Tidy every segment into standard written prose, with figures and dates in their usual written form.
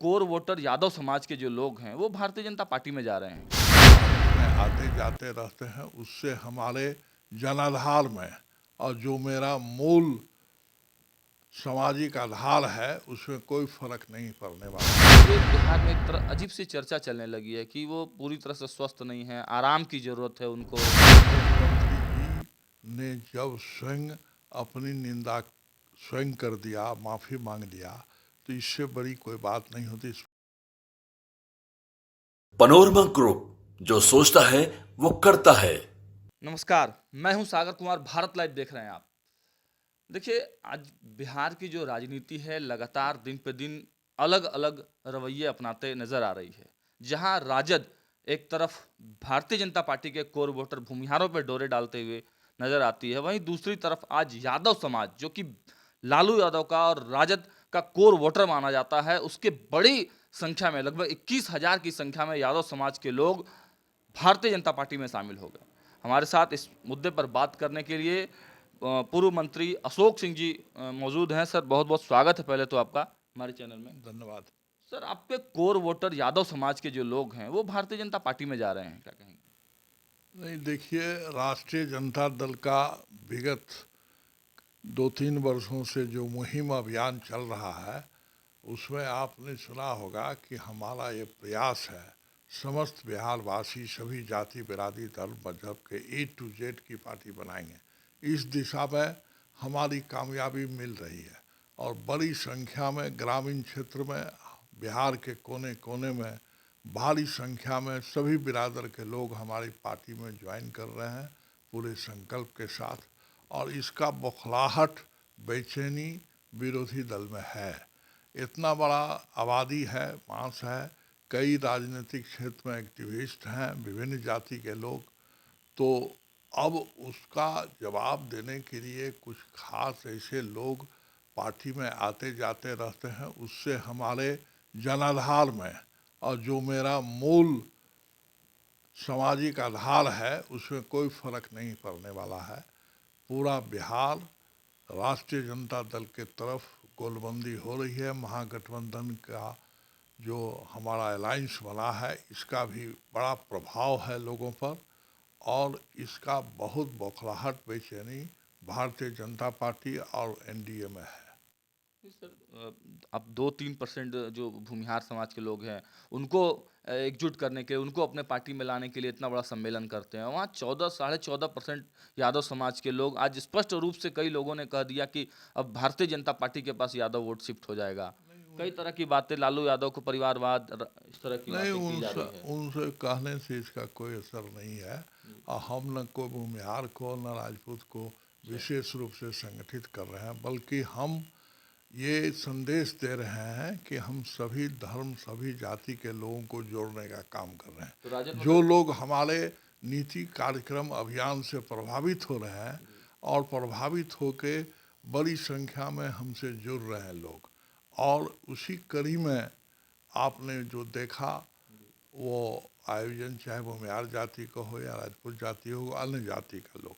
Core voter Yadav समाज के जो लोग हैं वो भारतीय जनता पार्टी में जा रहे हैं। में आते जाते रहते हैं, उससे हमारे जनाधार में और जो मेरा मूल सामाजिक आधार है उसमें कोई फर्क नहीं पड़ने वाला। पूरे बिहार में एक तरह अजीब सी चर्चा चलने लगी है कि वो पूरी तरह से स्वस्थ नहीं है, आराम की ज़रूरत है उनको। मुख्यमंत्री जी ने जब स्वयं अपनी निंदा स्वयं कर दिया, माफ़ी मांग लिया, तो इससे बड़ी कोई बात नहीं होती। पनोरमा ग्रुप, जो सोचता है वो करता है। नमस्कार, मैं हूं सागर कुमार, भारत लाइव देख रहे हैं आप। देखिए, आज बिहार की जो राजनीति है लगातार दिन पे दिन अलग-अलग रवैये अपनाते नज़र आ रही है। जहां राजद एक तरफ भारतीय जनता पार्टी के कोर वोटर भूमिहारों पे डोरे डालते हुए नज़र आती है, वहीं दूसरी तरफ आज यादव समाज जो कि लालू यादव का और राजद का कोर वोटर माना जाता है, उसके बड़ी संख्या में लगभग 21,000 की संख्या में यादव समाज के लोग भारतीय जनता पार्टी में शामिल हो गए। हमारे साथ इस मुद्दे पर बात करने के लिए पूर्व मंत्री अशोक सिंह जी मौजूद हैं। सर, बहुत बहुत स्वागत है पहले तो आपका हमारे चैनल में। धन्यवाद। सर, आपके कोर वोटर यादव समाज के जो लोग हैं वो भारतीय जनता पार्टी में जा रहे हैं, क्या कहेंगे? नहीं, देखिए, राष्ट्रीय जनता दल का विगत 2-3 वर्षों से जो मुहिम अभियान चल रहा है, उसमें आपने सुना होगा कि हमारा ये प्रयास है, समस्त बिहार वासी सभी जाति बिरादरी धर्म मजहब के A to Z की पार्टी बनाएंगे। इस दिशा में हमारी कामयाबी मिल रही है और बड़ी संख्या में ग्रामीण क्षेत्र में, बिहार के कोने कोने में भारी संख्या में सभी बिरादर के लोग हमारी पार्टी में ज्वाइन कर रहे हैं पूरे संकल्प के साथ। और इसका बौखलाहट, बेचैनी विरोधी दल में है। इतना बड़ा आबादी है, मास है, कई राजनीतिक क्षेत्र में एक्टिविस्ट हैं, विभिन्न जाति के लोग। तो अब उसका जवाब देने के लिए कुछ खास ऐसे लोग पार्टी में आते जाते रहते हैं, उससे हमारे जनाधार में और जो मेरा मूल सामाजिक आधार है उसमें कोई फर्क नहीं पड़ने वाला है। पूरा बिहार राष्ट्रीय जनता दल के तरफ गोलबंदी हो रही है। महागठबंधन का जो हमारा अलायंस बना है, इसका भी बड़ा प्रभाव है लोगों पर और इसका बहुत बौखलाहट, बेचैनी भारतीय जनता पार्टी और एनडीए में है। जी सर, अब 2-3% जो भूमिहार समाज के लोग हैं उनको एकजुट करने के लिए, उनको अपने पार्टी में लाने के लिए इतना बड़ा सम्मेलन करते हैं। वहाँ 14 साढ़े 14% यादव समाज के लोग आज स्पष्ट रूप से कई लोगों ने कह दिया कि अब भारतीय जनता पार्टी के पास यादव वोट शिफ्ट हो जाएगा। कई तरह की बातें, लालू यादव को परिवारवाद, इस तरह की नहीं, बातें की जा उनसे रही है। उनसे कहने से इसका कोई असर नहीं है। और हम न कोई भूमिहार को न राजपूत को विशेष रूप से संगठित कर रहे हैं, बल्कि हम ये संदेश दे रहे हैं कि हम सभी धर्म, सभी जाति के लोगों को जोड़ने का काम कर रहे तो राजद हैं। जो मतलब लोग हमारे नीति, कार्यक्रम, अभियान से प्रभावित हो रहे हैं और प्रभावित होके बड़ी संख्या में हमसे जुड़ रहे हैं लोग, और उसी कड़ी में आपने जो देखा वो आयोजन, चाहे वो म्यार जाति का हो या राजपूत जाति हो, अन्य जाति का लोग,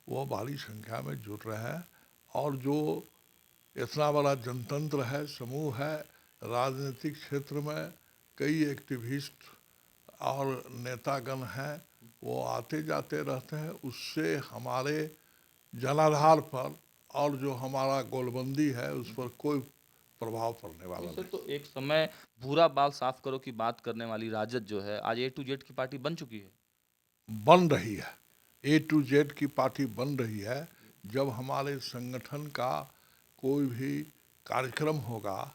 वो भारी संख्या में जुड़ रहे हैं। और जो इतना बड़ा जनतंत्र है, समूह है, राजनीतिक क्षेत्र में कई एक्टिविस्ट और नेतागण हैं, वो आते जाते रहते हैं। उससे हमारे जनाधार पर और जो हमारा गोलबंदी है उस पर कोई प्रभाव पड़ने वाला सर, नहीं। तो एक समय भूरा बाल साफ करो की बात करने वाली राजद जो है आज A to Z की पार्टी बन चुकी है। बन रही है, A to Z की पार्टी बन रही है। जब हमारे संगठन का कोई भी कार्यक्रम होगा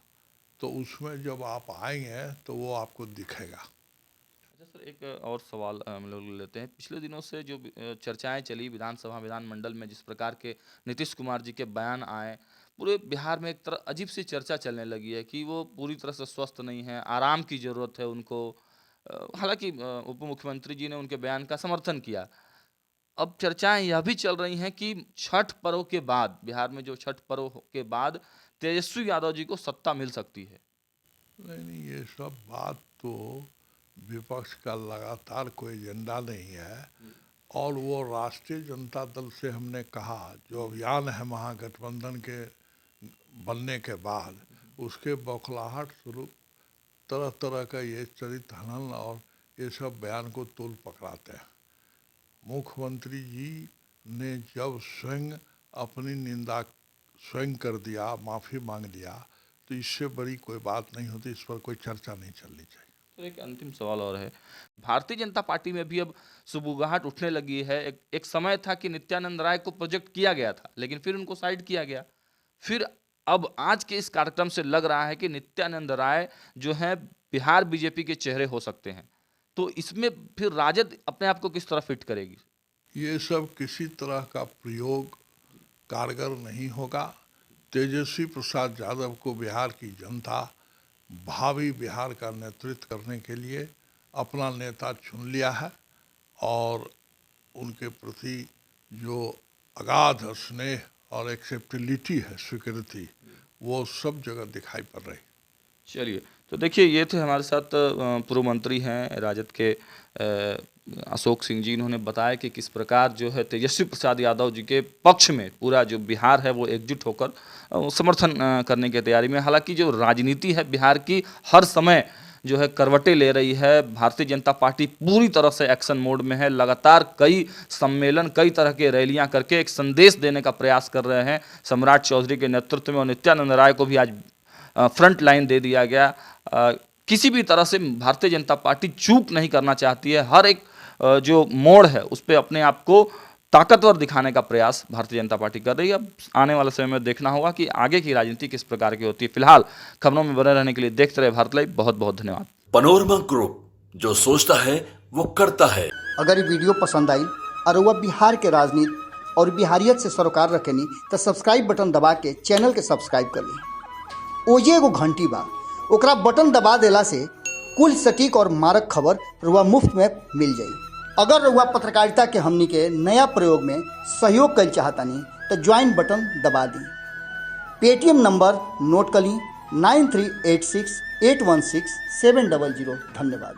तो उसमें जब आप आएंगे तो वो आपको दिखेगा। अच्छा सर, एक और सवाल हम लोग लेते हैं। पिछले दिनों से जो चर्चाएं चली विधानसभा विधानमंडल में, जिस प्रकार के नीतीश कुमार जी के बयान आए, पूरे बिहार में एक तरह अजीब सी चर्चा चलने लगी है कि वो पूरी तरह से स्वस्थ नहीं है, आराम की ज़रूरत है उनको। हालांकि उप मुख्यमंत्री जी ने उनके बयान का समर्थन किया। अब चर्चाएं यह भी चल रही हैं कि छठ पर्व के बाद, बिहार में जो छठ पर्व के बाद तेजस्वी यादव जी को सत्ता मिल सकती है। नहीं नहीं, ये सब बात तो विपक्ष का लगातार कोई एजेंडा नहीं है। और वो राष्ट्रीय जनता दल से हमने कहा जो अभियान है महागठबंधन के बनने के बाद, उसके बौखलाहट स्वरूप तरह तरह का ये चरित्र हनन और ये सब बयान को तोल पकड़ाते हैं। मुख्यमंत्री जी ने जब स्वयं अपनी निंदा स्वयं कर दिया, माफ़ी मांग लिया, तो इससे बड़ी कोई बात नहीं होती, इस पर कोई चर्चा नहीं चलनी चाहिए। तो एक अंतिम सवाल और है, भारतीय जनता पार्टी में भी अब सुबुगाहट उठने लगी है। एक समय था कि नित्यानंद राय को प्रोजेक्ट किया गया था, लेकिन फिर उनको साइड किया गया। फिर अब आज के इस कार्यक्रम से लग रहा है कि नित्यानंद राय जो है बिहार बीजेपी के चेहरे हो सकते हैं। तो इसमें फिर राजद अपने आप को किस तरह फिट करेगी? ये सब किसी तरह का प्रयोग कारगर नहीं होगा। तेजस्वी प्रसाद यादव को बिहार की जनता भावी बिहार का नेतृत्व करने के लिए अपना नेता चुन लिया है और उनके प्रति जो अगाध स्नेह और एक्सेप्टेबिलिटी है, स्वीकृति, वो सब जगह दिखाई पड़ रही। चलिए, तो देखिए, ये थे हमारे साथ पूर्व मंत्री हैं राजद के अशोक सिंह जी। इन्होंने बताया कि किस प्रकार जो है तेजस्वी प्रसाद यादव जी के पक्ष में पूरा जो बिहार है वो एकजुट होकर समर्थन करने की तैयारी में। हालांकि जो राजनीति है बिहार की हर समय जो है करवटें ले रही है। भारतीय जनता पार्टी पूरी तरह से एक्शन मोड में है। लगातार कई सम्मेलन, कई तरह के रैलियां करके एक संदेश देने का प्रयास कर रहे हैं सम्राट चौधरी के नेतृत्व में। और नित्यानंद राय को भी आज फ्रंट लाइन दे दिया गया। किसी भी तरह से भारतीय जनता पार्टी चूक नहीं करना चाहती है। हर एक जो मोड़ है उस पर अपने आप को ताकतवर दिखाने का प्रयास भारतीय जनता पार्टी कर रही है। अब आने वाले समय में देखना होगा कि आगे की राजनीति किस प्रकार की होती है। फिलहाल खबरों में बने रहने के लिए देखते रहे भारत लाइव। बहुत बहुत धन्यवाद। पनोरमा ग्रुप, जो सोचता है वो करता है। अगर ये वीडियो पसंद आई और वह बिहार के राजनीति और बिहारियत से सरोकार रखेनी तो सब्सक्राइब बटन दबा के चैनल के सब्सक्राइब कर ली। ओजे एगो घंटी बा, ओकरा बटन दबा देला से कुल सटीक और मारक खबर रुआ मुफ्त में मिल जाई। अगर रुआ पत्रकारिता के हमनी के नया प्रयोग में सहयोग कर चाहतानी तो ज्वाइन बटन दबा दी। पेटीएम नंबर नोट कर ली 9386816700। धन्यवाद।